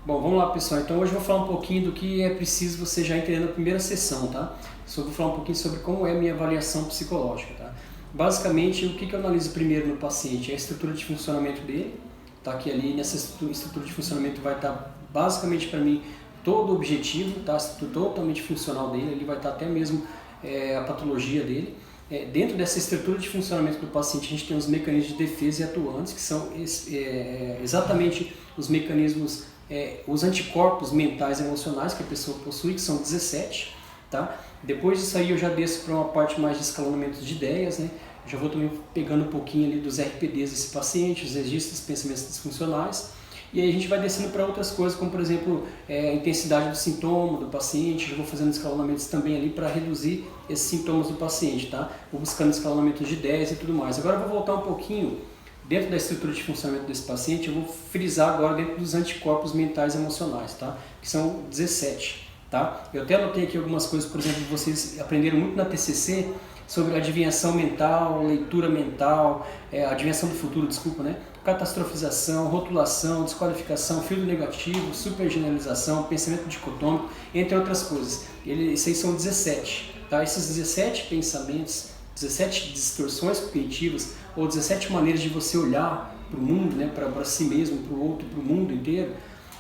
Bom, vamos lá pessoal, então hoje eu vou falar um pouquinho do que é preciso você já entender na primeira sessão, tá? Vou falar um pouquinho sobre como é a minha avaliação psicológica, tá? Basicamente, o que eu analiso primeiro no paciente é a estrutura de funcionamento dele, tá? Que ali nessa estrutura de funcionamento vai estar basicamente para mim todo o objetivo, tá? A estrutura totalmente funcional dele, ele vai estar até mesmo a patologia dele. Dentro dessa estrutura de funcionamento do paciente, a gente tem os mecanismos de defesa e atuantes, que são exatamente os mecanismos, os anticorpos mentais e emocionais que a pessoa possui, que são 17, tá? Depois disso aí eu já desço para uma parte mais de escalonamento de ideias, né? Eu já vou também pegando um pouquinho ali dos RPDs desse paciente, os registros de pensamentos disfuncionais, e aí a gente vai descendo para outras coisas, como por exemplo a intensidade do sintoma do paciente. Eu vou fazendo escalonamentos também ali para reduzir esses sintomas do paciente, tá? Vou buscando escalonamentos de ideias e tudo mais. Agora eu vou voltar um pouquinho dentro da estrutura de funcionamento desse paciente. Eu vou frisar agora dentro dos anticorpos mentais e emocionais, tá? Que são 17, tá? Eu até anotei aqui algumas coisas, por exemplo, vocês aprenderam muito na TCC sobre adivinhação mental, leitura mental, adivinhação do futuro, desculpa, né? Catastrofização, rotulação, desqualificação, filtro negativo, supergeneralização, pensamento dicotômico, entre outras coisas. Esses são 17, tá? Esses 17 pensamentos, 17 distorções cognitivas, ou 17 maneiras de você olhar para o mundo, né? Para si mesmo, para o outro, para o mundo inteiro.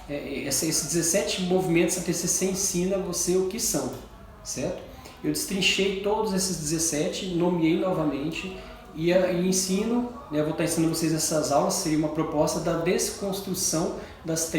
Esses 17 movimentos a TCC ensina você o que são, certo? Eu destrinchei todos esses 17, nomeei novamente e ensino, né, vou estar ensinando vocês essas aulas, seria uma proposta da desconstrução das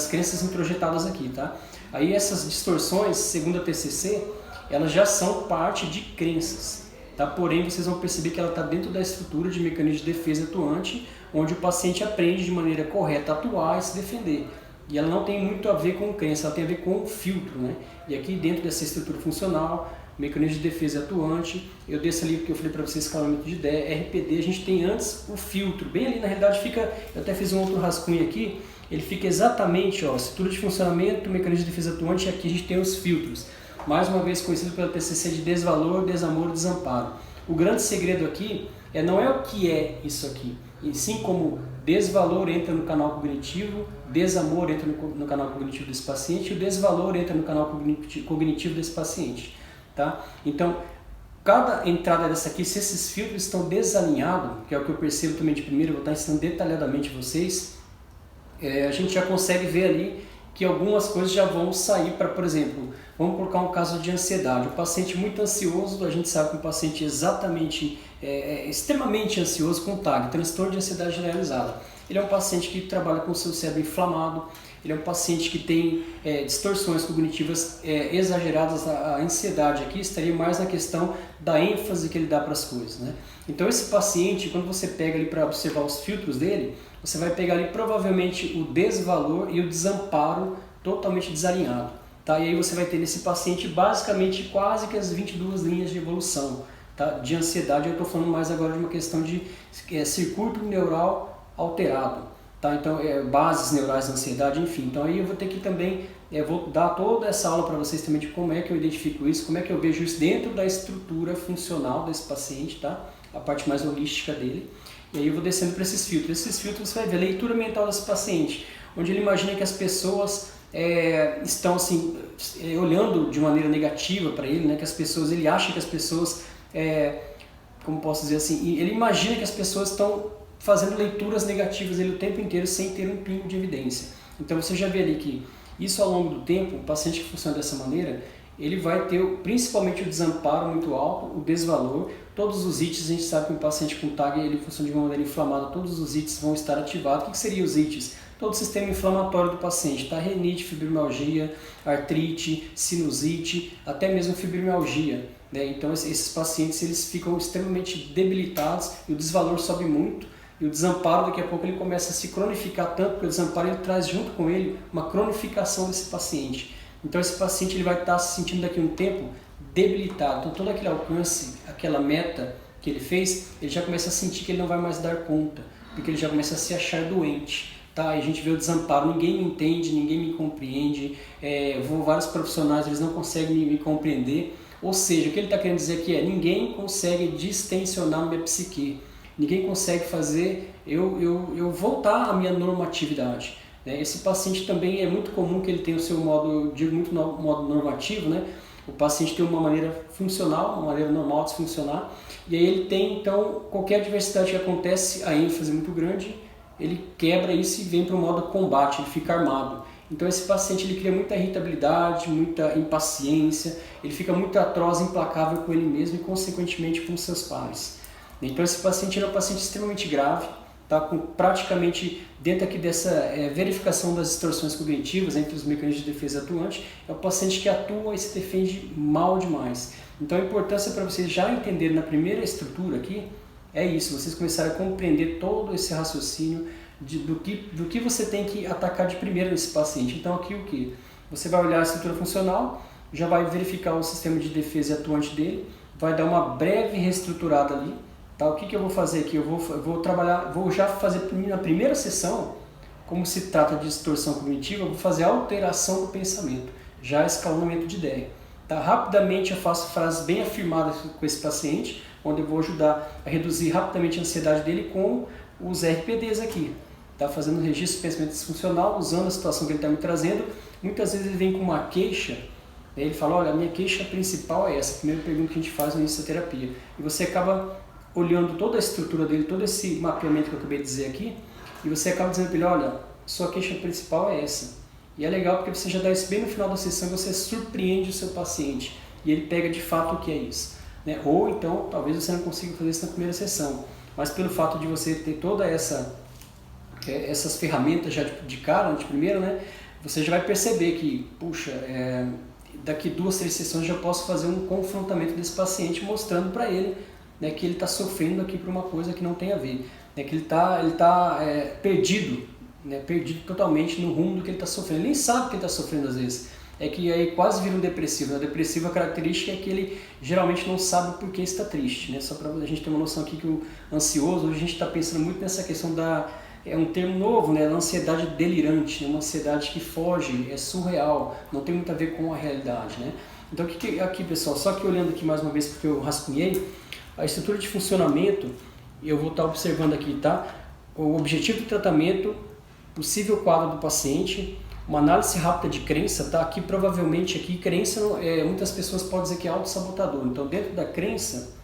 crenças introjetadas aqui, tá? Aí essas distorções, segundo a TCC, elas já são parte de crenças, tá? Porém, vocês vão perceber que ela está dentro da estrutura de mecanismo de defesa atuante, onde o paciente aprende de maneira correta a atuar e se defender. E ela não tem muito a ver com crença, ela tem a ver com filtro, né? E aqui dentro dessa estrutura funcional, mecanismo de defesa atuante, eu desço ali porque eu falei para vocês, escalonamento de ideia, RPD, a gente tem antes o filtro, bem ali na realidade fica, eu até fiz um outro rascunho aqui, ele fica exatamente, ó, estrutura de funcionamento, mecanismo de defesa atuante, e aqui a gente tem os filtros, mais uma vez conhecido pela TCC de desvalor, desamor e desamparo. O grande segredo aqui não é o que é isso aqui, e sim como desvalor entra no canal cognitivo, desamor entra no canal cognitivo desse paciente e o desvalor entra no canal cognitivo desse paciente. Tá? Então, cada entrada dessa aqui, se esses filtros estão desalinhados, que é o que eu percebo também de primeiro, eu vou estar ensinando detalhadamente a vocês, a gente já consegue ver ali que algumas coisas já vão sair para, por exemplo, vamos colocar um caso de ansiedade. O paciente muito ansioso, a gente sabe que um paciente extremamente ansioso com TAG, transtorno de ansiedade generalizada. Ele é um paciente que trabalha com o seu cérebro inflamado, ele é um paciente que tem distorções cognitivas exageradas. A ansiedade aqui estaria mais na questão da ênfase que ele dá para as coisas, né? Então esse paciente, quando você pega ali para observar os filtros dele, você vai pegar ali provavelmente o desvalor e o desamparo totalmente desalinhado, tá? E aí você vai ter nesse paciente basicamente quase que as 22 linhas de evolução, tá? De ansiedade. Eu estou falando mais agora de uma questão de circuito neural alterado, tá? Então, bases neurais da ansiedade, enfim. Então aí eu vou ter que também, vou dar toda essa aula para vocês também de como é que eu identifico isso, como é que eu vejo isso dentro da estrutura funcional desse paciente, tá? A parte mais holística dele. E aí eu vou descendo para esses filtros. Esses filtros você vai ver a leitura mental desse paciente, onde ele imagina que as pessoas estão assim, olhando de maneira negativa para ele, né? Que as pessoas, ele acha que as pessoas, como posso dizer assim, ele imagina que as pessoas estão fazendo leituras negativas ele o tempo inteiro sem ter um pingo de evidência. Então você já vê ali que isso ao longo do tempo, o paciente que funciona dessa maneira, ele vai ter principalmente o desamparo muito alto, o desvalor, todos os ITs, a gente sabe que um paciente com TAG ele funciona de uma maneira inflamada, todos os ITs vão estar ativados. O que seriam os ITs? Todo o sistema inflamatório do paciente, tá? Renite, fibromialgia, artrite, sinusite, até mesmo fibromialgia, né? Então esses pacientes eles ficam extremamente debilitados e o desvalor sobe muito. E o desamparo, daqui a pouco, ele começa a se cronificar tanto, porque o desamparo ele traz junto com ele uma cronificação desse paciente. Então esse paciente ele vai estar se sentindo daqui a um tempo debilitado. Então todo aquele alcance, aquela meta que ele fez, ele já começa a sentir que ele não vai mais dar conta, porque ele já começa a se achar doente. Tá? E a gente vê o desamparo, ninguém me entende, ninguém me compreende, vários profissionais eles não conseguem me compreender. Ou seja, o que ele está querendo dizer aqui ninguém consegue distensionar minha psique. Ninguém consegue fazer eu voltar à minha normatividade. né? Esse paciente também é muito comum que ele tenha o seu modo, digo muito no modo normativo, né? O paciente tem uma maneira funcional, uma maneira normal de funcionar, e aí ele tem, então, qualquer adversidade que acontece, a ênfase é muito grande, ele quebra isso e vem para o modo combate, ele fica armado. Então esse paciente ele cria muita irritabilidade, muita impaciência, ele fica muito atroz, implacável com ele mesmo e consequentemente com seus pares. Então esse paciente é um paciente extremamente grave, tá? Com praticamente dentro aqui dessa verificação das distorções cognitivas entre os mecanismos de defesa atuante, é um paciente que atua e se defende mal demais. Então a importância para vocês já entenderem na primeira estrutura aqui é isso, vocês começarem a compreender todo esse raciocínio do que você tem que atacar de primeira nesse paciente. Então aqui o que? Você vai olhar a estrutura funcional, já vai verificar o sistema de defesa atuante dele, vai dar uma breve reestruturada ali. Tá? O que eu vou fazer aqui? Eu vou trabalhar, vou já fazer na primeira sessão, como se trata de distorção cognitiva, eu vou fazer a alteração do pensamento, já escalonamento de ideia. Tá? Rapidamente eu faço frases bem afirmadas com esse paciente, onde eu vou ajudar a reduzir rapidamente a ansiedade dele com os RPDs aqui. Tá? Fazendo um registro de pensamento disfuncional, usando a situação que ele está me trazendo. Muitas vezes ele vem com uma queixa, né? Ele fala, olha, a minha queixa principal é essa, a primeira pergunta que a gente faz no início da terapia. E você acaba olhando toda a estrutura dele, todo esse mapeamento que eu acabei de dizer aqui, e você acaba dizendo para ele, olha, sua queixa principal é essa. E é legal porque você já dá isso bem no final da sessão e você surpreende o seu paciente. E ele pega de fato o que é isso. Né? Ou então, talvez você não consiga fazer isso na primeira sessão. Mas pelo fato de você ter toda essas ferramentas já de cara, de primeira, né? Você já vai perceber que, puxa, daqui 2, 3 sessões já posso fazer um confrontamento desse paciente mostrando para ele, né, que ele está sofrendo aqui por uma coisa que não tem a ver. Né, que ele tá perdido, né, perdido totalmente no rumo do que ele está sofrendo. Ele nem sabe que ele está sofrendo às vezes. É que aí quase vira um depressivo. A depressiva característica é que ele geralmente não sabe por que está triste. Né? Só para a gente ter uma noção aqui que o ansioso, hoje a gente está pensando muito nessa questão é um termo novo, né? Ansiedade delirante, né? Uma ansiedade que foge, é surreal, não tem muito a ver com a realidade. Né? Então aqui pessoal, só que olhando aqui mais uma vez porque eu rascunhei, a estrutura de funcionamento, eu vou estar observando aqui, tá? O objetivo do tratamento, possível quadro do paciente, uma análise rápida de crença, tá? Aqui provavelmente, crença, muitas pessoas podem dizer que é autossabotador. Então dentro da crença,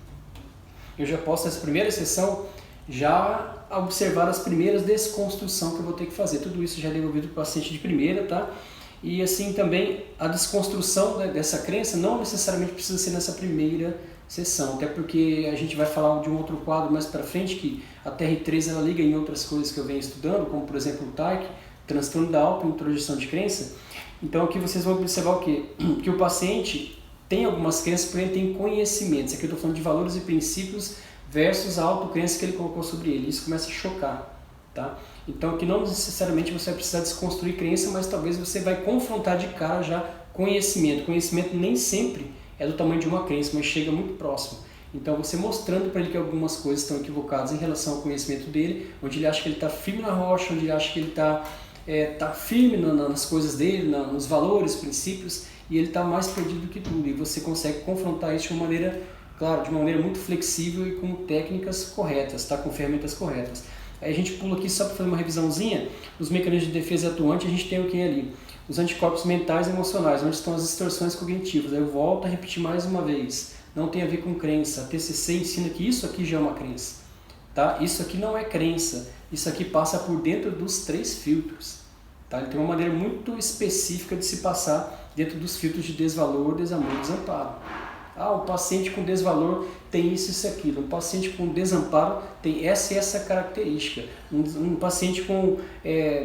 eu já posso nessa primeira sessão, já observar as primeiras desconstruções que eu vou ter que fazer. Tudo isso já é devolvido para o paciente de primeira, tá? E assim também a desconstrução, né, dessa crença não necessariamente precisa ser nessa primeira sessão, até porque a gente vai falar de um outro quadro mais para frente, que a TR3 ela liga em outras coisas que eu venho estudando, como por exemplo o TAIC, transtorno da auto-introjeção de crença. Então aqui vocês vão observar o quê? Que o paciente tem algumas crenças, porém ele tem conhecimentos. Aqui eu estou falando de valores e princípios versus a autocrença que ele colocou sobre ele. Isso começa a chocar. Tá? Então aqui não necessariamente você vai precisar desconstruir crença, mas talvez você vai confrontar de cara já conhecimento. Conhecimento nem sempre é do tamanho de uma crença, mas chega muito próximo. Então você mostrando para ele que algumas coisas estão equivocadas em relação ao conhecimento dele, onde ele acha que ele está firme na rocha, onde ele acha que ele está firme nas coisas dele, nos valores, princípios, e ele está mais perdido do que tudo. E você consegue confrontar isso de uma maneira, claro, de uma maneira muito flexível e com técnicas corretas, tá? Com ferramentas corretas. Aí a gente pula aqui só para fazer uma revisãozinha. Os mecanismos de defesa atuante, a gente tem o que ali? Os anticorpos mentais e emocionais, onde estão as distorções cognitivas. Aí eu volto a repetir mais uma vez. Não tem a ver com crença. A TCC ensina que isso aqui já é uma crença. Tá? Isso aqui não é crença. Isso aqui passa por dentro dos 3 filtros. Tá? Ele tem uma maneira muito específica de se passar dentro dos filtros de desvalor, desamor e desamparo. Um paciente com desvalor tem isso e isso aquilo. Um paciente com desamparo tem essa e essa característica. Um paciente com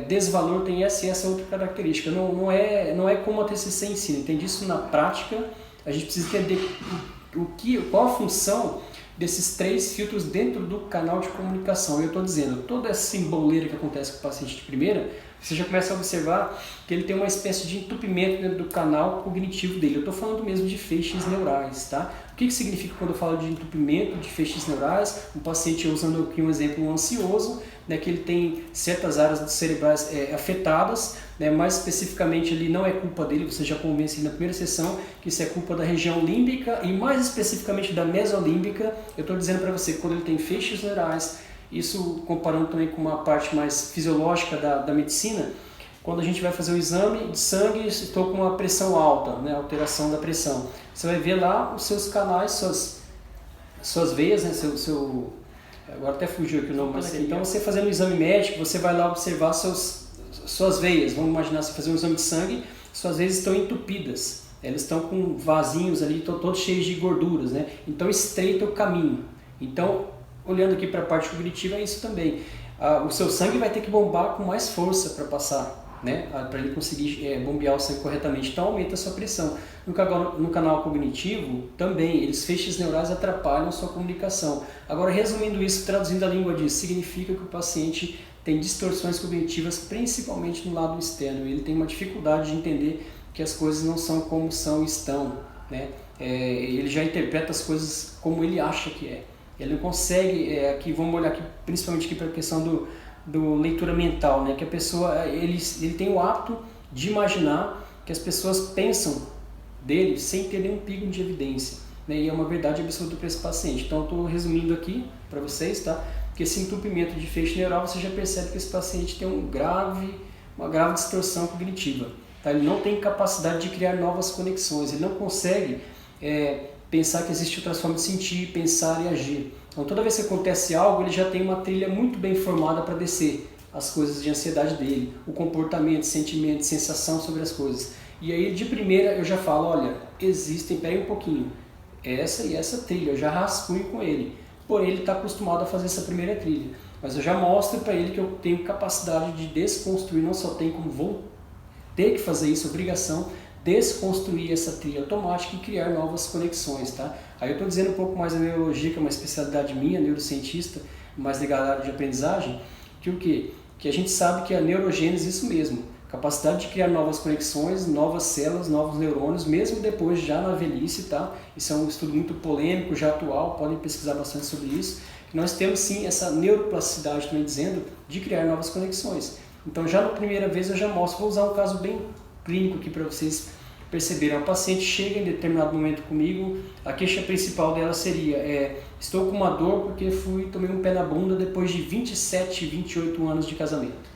desvalor tem essa e essa outra característica. Não é como a TCC ensina. Entende isso na prática? A gente precisa entender qual a função desses 3 filtros dentro do canal de comunicação. Eu estou dizendo, toda essa simboleira que acontece com o paciente de primeira, você já começa a observar que ele tem uma espécie de entupimento dentro do canal cognitivo dele. Eu estou falando mesmo de feixes neurais, tá? O que significa quando eu falo de entupimento de feixes neurais? Um paciente, usando aqui um exemplo, um ansioso, né, que ele tem certas áreas cerebrais afetadas, né, mais especificamente ali não é culpa dele, você já convence na primeira sessão que isso é culpa da região límbica e mais especificamente da mesolímbica. Eu estou dizendo para você que quando ele tem feixes neurais, isso comparando também com uma parte mais fisiológica da medicina, quando a gente vai fazer o exame de sangue, estou com uma pressão alta, né, alteração da pressão. Você vai ver lá os seus canais, suas veias, né, agora até fugiu aqui o nome, mas então você fazendo um exame médico, você vai lá observar suas veias. Vamos imaginar você fazer um exame de sangue, suas veias estão entupidas, elas estão com vasinhos ali, todos cheios de gorduras, né? Então estreita o caminho. Então, olhando aqui para a parte cognitiva, é isso também. O seu sangue vai ter que bombar com mais força para passar, né? Para ele conseguir bombear o sangue corretamente. Então aumenta a sua pressão. No canal cognitivo também, feixes neurais atrapalham a sua comunicação. Agora, resumindo isso, traduzindo a língua disso, significa que o paciente tem distorções cognitivas, principalmente no lado externo. Ele tem uma dificuldade de entender que as coisas não são como são e estão, né? Ele já interpreta as coisas como ele acha que é. Ele não consegue, aqui vamos olhar aqui, principalmente aqui para a questão do leitura mental, né? Que a pessoa, ele tem o hábito de imaginar que as pessoas pensam dele sem ter nenhum pingo de evidência, né? E é uma verdade absoluta para esse paciente. Então eu estou resumindo aqui para vocês, tá? Que esse entupimento de feixe neural, você já percebe que esse paciente tem uma grave distorção cognitiva, tá? Ele não tem capacidade de criar novas conexões, ele não consegue pensar que existe outra forma de sentir, pensar e agir. Então toda vez que acontece algo, ele já tem uma trilha muito bem formada para descer as coisas de ansiedade dele, o comportamento, sentimento, sensação sobre as coisas. E aí de primeira eu já falo, olha, peraí um pouquinho, essa e essa trilha, eu já rascunho com ele. Porém ele está acostumado a fazer essa primeira trilha. Mas eu já mostro para ele que eu tenho capacidade de desconstruir, não só tenho como vou ter que fazer isso, obrigação, desconstruir essa trilha automática e criar novas conexões, tá? Aí eu estou dizendo um pouco mais da neurologia, que é uma especialidade minha, neurocientista, mais ligada à área de aprendizagem, que o quê? Que a gente sabe que a neurogênese é isso mesmo, capacidade de criar novas conexões, novas células, novos neurônios, mesmo depois já na velhice, tá? Isso é um estudo muito polêmico, já atual, podem pesquisar bastante sobre isso. Nós temos sim essa neuroplasticidade, também dizendo, de criar novas conexões. Então já na primeira vez eu já mostro, vou usar um caso bem clínico aqui para vocês perceberem. A paciente chega em determinado momento comigo, a queixa principal dela seria, estou com uma dor porque tomei um pé na bunda depois de 27, 28 anos de casamento.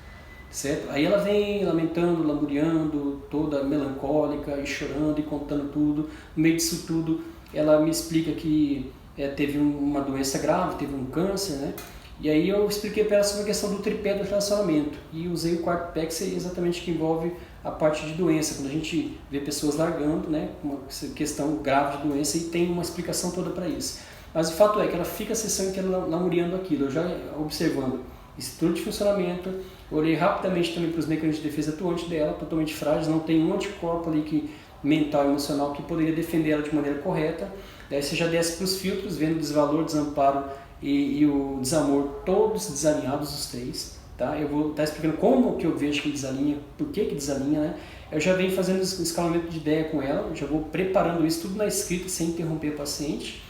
Certo? Aí ela vem lamentando, lamuriando, toda melancólica e chorando e contando tudo. No meio disso tudo, ela me explica que teve uma doença grave, teve um câncer, né? E aí eu expliquei para ela sobre a questão do tripé do relacionamento e usei o quarto pé, que é exatamente que envolve a parte de doença, quando a gente vê pessoas largando, né, uma questão grave de doença, e tem uma explicação toda para isso. Mas o fato é que ela fica a sessão inteira lamuriando aquilo, eu já observando estrutura de funcionamento, olhei rapidamente também para os mecanismos de defesa atuante dela, totalmente frágeis, não tem um anticorpo ali mental e emocional que poderia defender ela de maneira correta. Daí você já desce para os filtros, vendo o desvalor, desamparo e o desamor, todos desalinhados os três. Tá? Eu vou estar explicando como que eu vejo que desalinha, por que desalinha, né? Eu já venho fazendo escalamento de ideia com ela, já vou preparando isso tudo na escrita sem interromper o paciente.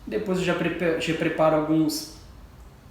Depois eu já preparo alguns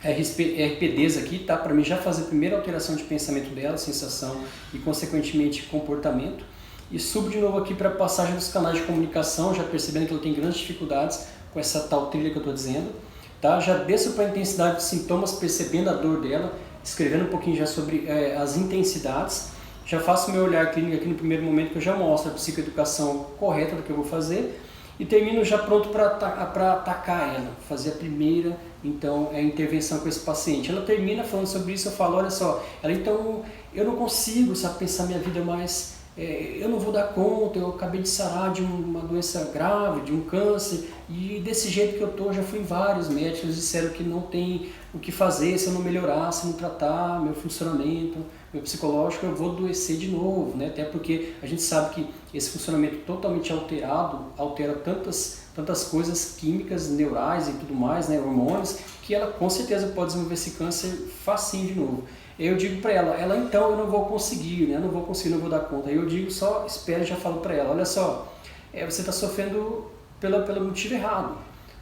RPDs aqui, tá? Para mim já fazer a primeira alteração de pensamento dela, sensação e consequentemente comportamento. E subo de novo aqui para a passagem dos canais de comunicação, já percebendo que ela tem grandes dificuldades com essa tal trilha que eu estou dizendo. Tá? Já desço para a intensidade dos sintomas, percebendo a dor dela, escrevendo um pouquinho já sobre as intensidades. Já faço meu olhar clínico aqui no primeiro momento, que eu já mostro a psicoeducação correta do que eu vou fazer. E termino já pronto para atacar ela, fazer a primeira intervenção com esse paciente. Ela termina falando sobre isso, eu falo, olha só, então eu não consigo, pensar minha vida mais... eu não vou dar conta, eu acabei de sarar de uma doença grave, de um câncer, e desse jeito que eu estou, já fui em vários médicos, disseram que não tem o que fazer se eu não melhorar, se eu não tratar meu funcionamento, meu psicológico, eu vou adoecer de novo, né? Até porque a gente sabe que esse funcionamento totalmente alterado altera tantas coisas químicas, neurais e tudo mais, né? Hormônios, que ela com certeza pode desenvolver esse câncer facinho de novo. Eu digo para ela, então eu não vou conseguir, né? Não vou dar conta. Eu digo só, espera, já falo para ela, olha só, você está sofrendo pelo motivo errado.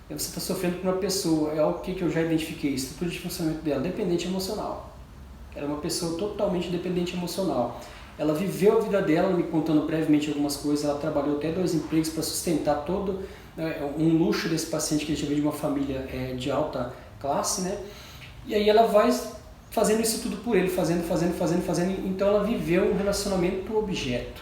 Você está sofrendo por uma pessoa, é algo que eu já identifiquei, estrutura de funcionamento dela, dependente emocional. Ela é uma pessoa totalmente dependente emocional. Ela viveu a vida dela, me contando brevemente algumas coisas, ela trabalhou até 2 empregos para sustentar todo um luxo desse paciente que a gente veio de uma família de alta classe, né? E aí ela vai fazendo isso tudo por ele, fazendo. Então ela viveu um relacionamento objeto,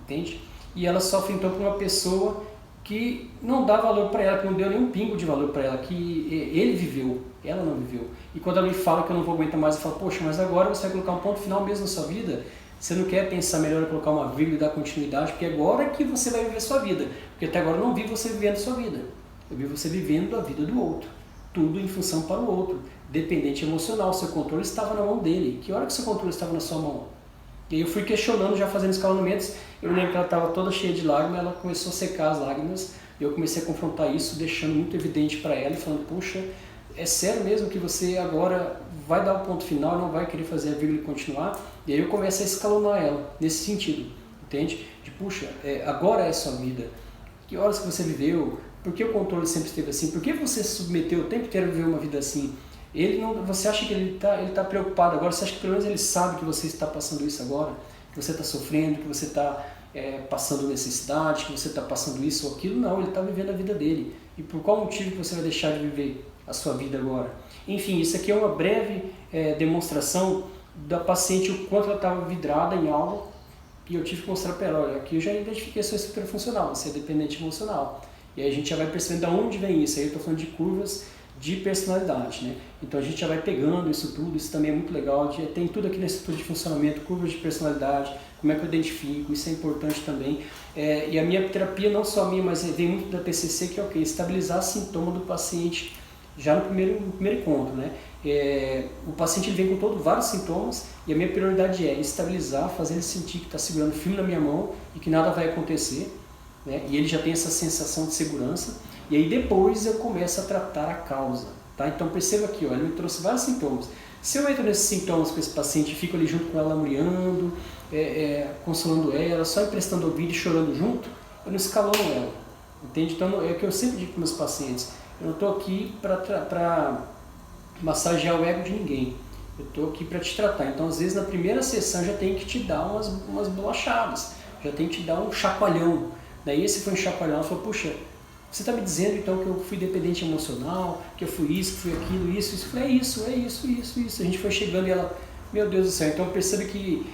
entende? E ela sofre então por uma pessoa que não dá valor para ela, que não deu nenhum pingo de valor para ela, que ele viveu, ela não viveu. E quando ela me fala que eu não vou aguentar mais, eu falo, poxa, mas agora você vai colocar um ponto final mesmo na sua vida? Você não quer pensar melhor em colocar uma vírgula e dar continuidade, porque agora é que você vai viver a sua vida. Porque até agora eu não vi você vivendo a sua vida. Eu vi você vivendo a vida do outro. Tudo em função para o outro. Dependente emocional, seu controle estava na mão dele. Que hora que seu controle estava na sua mão? E aí eu fui questionando, já fazendo escalonamentos. Eu lembro que ela estava toda cheia de lágrimas, ela começou a secar as lágrimas. E eu comecei a confrontar isso, deixando muito evidente para ela e falando, puxa, é sério mesmo que você agora vai dar o ponto final, não vai querer fazer a vírgula e continuar? E aí eu começo a escalonar ela, nesse sentido, entende? De, puxa, agora é a sua vida. Que horas que você viveu? Por que o controle sempre esteve assim? Por que você se submeteu o tempo inteiro a viver uma vida assim? Ele não, você acha que ele tá preocupado agora? Você acha que pelo menos ele sabe que você está passando isso agora? Que você está sofrendo, que você está passando necessidade, que você está passando isso ou aquilo? Não, ele está vivendo a vida dele. E por qual motivo que você vai deixar de viver a sua vida agora? Enfim, isso aqui é uma breve demonstração da paciente, o quanto ela estava vidrada em algo, e eu tive que mostrar para ela, olha, aqui eu já identifiquei a sua estrutura funcional, você é dependente emocional. E aí a gente já vai percebendo de onde vem isso. Aí eu estou falando de curvas de personalidade, né? Então a gente já vai pegando isso tudo, isso também é muito legal, tem tudo aqui na estrutura de funcionamento, curvas de personalidade, como é que eu identifico, isso é importante também. E a minha terapia, não só a minha, mas vem muito da TCC, que é o quê? Estabilizar sintoma do paciente já no primeiro encontro, né? O paciente ele vem com vários sintomas e a minha prioridade é estabilizar, fazer ele sentir que está segurando firme na minha mão e que nada vai acontecer, né? E ele já tem essa sensação de segurança. E aí depois eu começo a tratar a causa, tá? Então perceba aqui, ó, ele me trouxe vários sintomas. Se eu entro nesses sintomas com esse paciente e fico ali junto com ela, lamuriando, consolando ela, só emprestando ouvido e chorando junto, eu não escalono ela, entende? Então é o que eu sempre digo para meus pacientes, eu não estou aqui para massagear o ego de ninguém, eu estou aqui para te tratar. Então às vezes na primeira sessão já tem que te dar umas bolachadas, já tem que te dar um chacoalhão. Daí esse foi um chacoalhão, ela falou, puxa, você está me dizendo então que eu fui dependente emocional, que eu fui isso, que fui aquilo, isso. Eu falei, é isso. A gente foi chegando e ela, meu Deus do céu. Então percebe que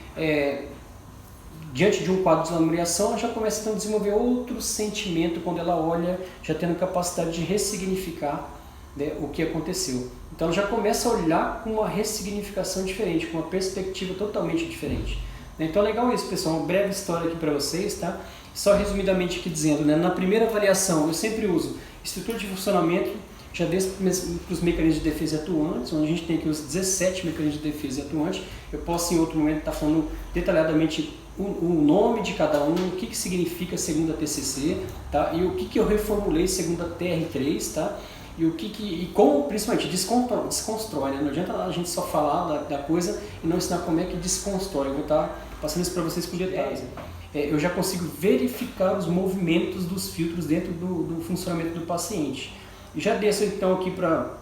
diante de um quadro de lamuriação, ela já começa então, a desenvolver outro sentimento quando ela olha, já tendo capacidade de ressignificar, né, o que aconteceu. Então ela já começa a olhar com uma ressignificação diferente, com uma perspectiva totalmente diferente. Então é legal isso, pessoal, uma breve história aqui para vocês, tá? Só resumidamente aqui dizendo, né, na primeira avaliação eu sempre uso estrutura de funcionamento, já desde para os mecanismos de defesa atuantes, onde a gente tem aqui os 17 mecanismos de defesa atuantes. Eu posso em outro momento estar falando detalhadamente o nome de cada um, o que significa segundo a TCC, tá? E o que eu reformulei segundo a TR3, tá? E como principalmente desconstrói, né? Não adianta a gente só falar da coisa e não ensinar como é que desconstrói. Eu vou estar passando isso para vocês com detalhes. Eu já consigo verificar os movimentos dos filtros dentro do funcionamento do paciente. E já desço então aqui para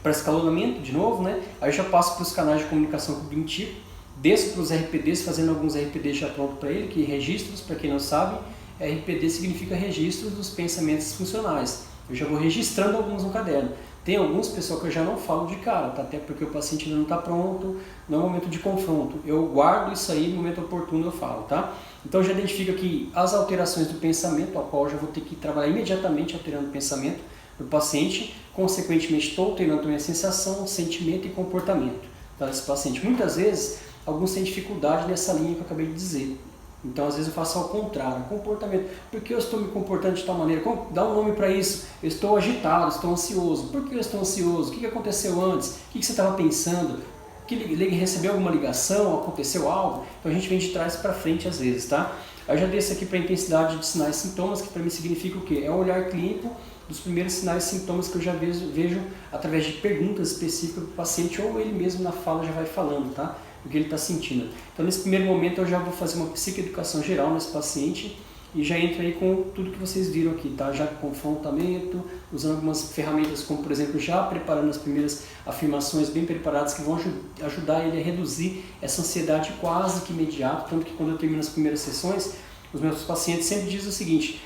escalonamento de novo, né? Aí eu já passo para os canais de comunicação cognitivo, desço para os RPDs, fazendo alguns RPDs já pronto para ele, que registros, para quem não sabe, RPD significa registros dos pensamentos funcionais. Eu já vou registrando alguns no caderno. Tem alguns, pessoal, que eu já não falo de cara, tá? Até porque o paciente ainda não está pronto, não é momento de confronto. Eu guardo isso aí, no momento oportuno eu falo, tá? Então já identifico aqui as alterações do pensamento, a qual eu já vou ter que trabalhar imediatamente alterando o pensamento do paciente. Consequentemente, estou alterando também a sensação, sentimento e comportamento, tá, desse paciente. Muitas vezes, alguns têm dificuldade nessa linha que eu acabei de dizer. Então, às vezes eu faço ao contrário, comportamento. Por que eu estou me comportando de tal maneira? Dá um nome para isso. Eu estou agitado, estou ansioso. Por que eu estou ansioso? O que aconteceu antes? O que você estava pensando? Que recebeu alguma ligação? Aconteceu algo? Então a gente vem de trás para frente às vezes, tá? Eu já desço aqui para a intensidade de sinais e sintomas, que para mim significa o quê? É um olhar clínico dos primeiros sinais e sintomas que eu já vejo através de perguntas específicas do paciente, ou ele mesmo na fala já vai falando, tá? O que ele está sentindo. Então nesse primeiro momento eu já vou fazer uma psicoeducação geral nesse paciente e já entro aí com tudo que vocês viram aqui, tá? Já com confrontamento, usando algumas ferramentas como, por exemplo, já preparando as primeiras afirmações bem preparadas que vão ajudar ele a reduzir essa ansiedade quase que imediata, tanto que quando eu termino as primeiras sessões, os meus pacientes sempre dizem o seguinte: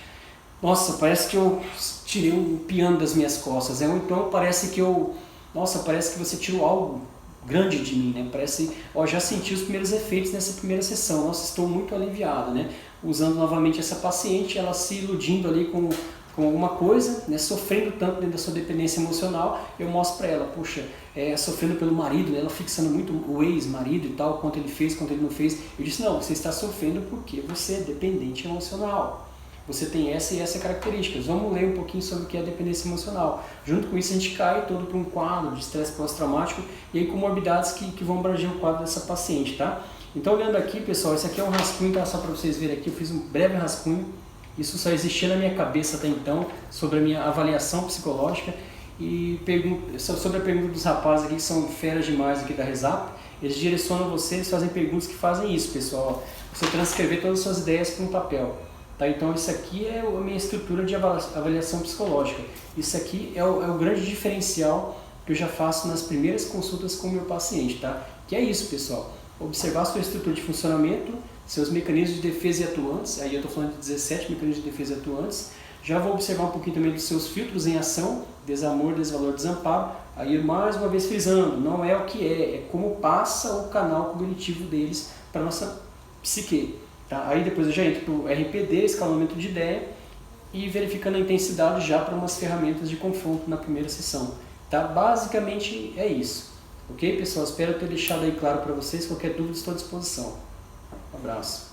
nossa, parece que eu tirei um piano das minhas costas, ou então parece que parece que você tirou algo grande de mim, né? Parece, ó, já senti os primeiros efeitos nessa primeira sessão, nossa, estou muito aliviado, né? Usando novamente essa paciente, ela se iludindo ali com alguma coisa, né? Sofrendo tanto dentro da sua dependência emocional, eu mostro para ela, puxa, sofrendo pelo marido, né? Ela fixando muito o ex-marido e tal, quanto ele fez, quanto ele não fez. Eu disse, não, você está sofrendo porque você é dependente emocional. Você tem essa e essa características. Vamos ler um pouquinho sobre o que é dependência emocional. Junto com isso a gente cai todo para um quadro de estresse pós-traumático e aí comorbidades que vão abranger o quadro dessa paciente, tá? Então olhando aqui, pessoal, esse aqui é um rascunho, tá? Só para vocês verem aqui, eu fiz um breve rascunho. Isso só existia na minha cabeça até então, sobre a minha avaliação psicológica e sobre a pergunta dos rapazes aqui, que são feras demais aqui da Resap. Eles direcionam você, eles fazem perguntas que fazem isso, pessoal. Você transcrever todas as suas ideias para um papel. Tá, então isso aqui é a minha estrutura de avaliação psicológica. Isso aqui é o grande diferencial que eu já faço nas primeiras consultas com o meu paciente, tá? Que é isso, pessoal. Observar sua estrutura de funcionamento, seus mecanismos de defesa e atuantes. Aí eu estou falando de 17 mecanismos de defesa e atuantes. Já vou observar um pouquinho também dos seus filtros em ação, desamor, desvalor, desamparo. Aí mais uma vez frisando, não é o que é como passa o canal cognitivo deles para a nossa psique. Tá? Aí depois eu já entro para o RPD, escalonamento de ideia, e verificando a intensidade já para umas ferramentas de confronto na primeira sessão. Tá? Basicamente é isso. Ok, pessoal? Espero ter deixado aí claro para vocês. Qualquer dúvida estou à disposição. Um abraço.